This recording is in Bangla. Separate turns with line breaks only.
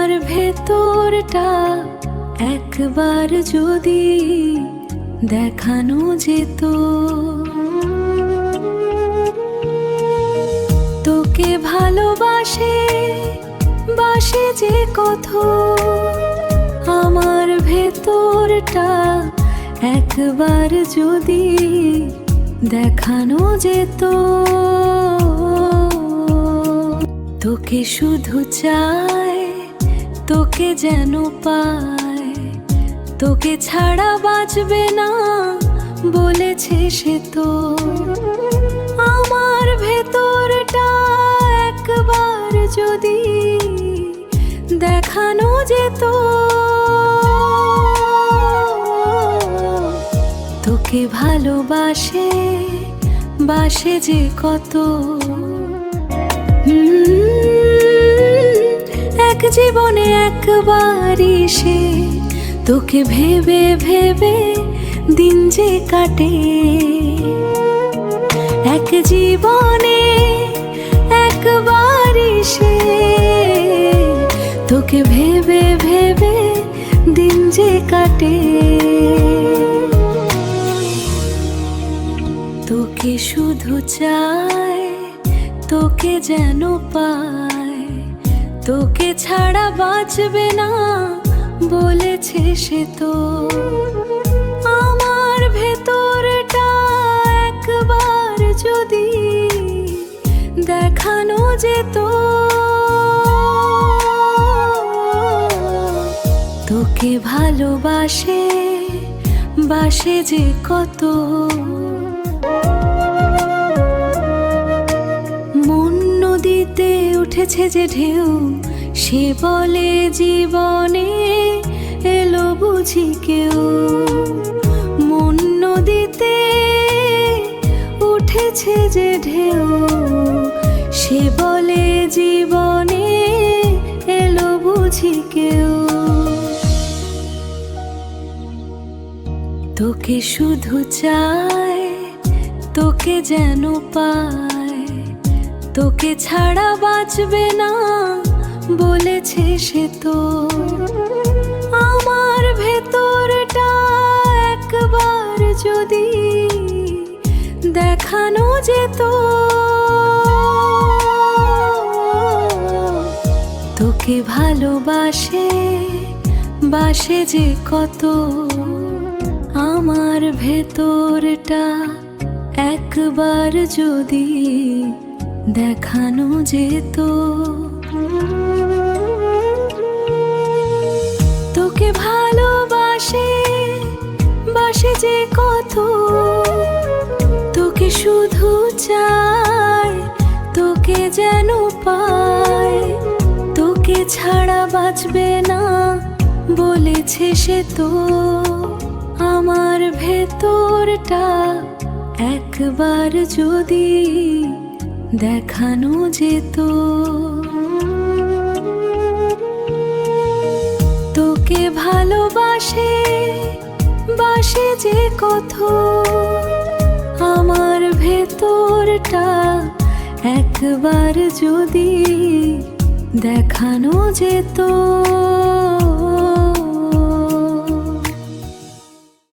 আমার ভেতরটা একবার যদি দেখানো যেত, তোকে ভালোবাসে বাসে যে কত, আমার ভেতরটা একবার যদি দেখানো যেত। তোকে শুধু চায়, তোকে যেন পায়, তোকে ছাড়া বাঁচবে না বলেছে সে তো। আমার ভেতরটা একবার যদি দেখানো যেত, তোকে ভালোবাসে বাসে যে কত। এক জীবনে একবারই সে তোকে ভেবে ভেবে দিন যে কাটে। এক জীবনে একবারই সে তোকে ভেবে ভেবে দিন যে কাটে। তোকে শুধু চায়, তোকে যেন পায়, তোকে ছাড়া বাঁচবে না বলেছে সে তো। আমার ভেতরটা একবার যদি দেখানো যেত, তোকে ভালোবাসে বাসে যে কত। মন নদীতে উঠেছে যে ঢেউ, সে বলে জীবনে এলো বুঝি কেউ। মন নদীতে উঠেছে যে ঢেউ, সে বলে জীবনে এলো বুঝি কেউ। তোকে শুধু চায়, তোকে যেন পায়, তোকে ছাড়া বাঁচবে না বলেছে সে তো। আমার ভেতরটা একবার যদি দেখানো যেত, তোকে ভালোবাসে বাসে যে কত। আমার ভেতরটা একবার যদি দেখানো যেত, তোকে ভালোবাসে বাসে যে কত। তোকে শুধু চায়, তোকে যেন পায়, তোকে ছাড়া বাঁচবে না বলেছে সে তো। আমার ভেতরটা একবার যদি দেখানো যেত, তোকে ভালোবাসে বাসে যে কত। আমার ভেতরটা একবার যদি দেখানো যেত।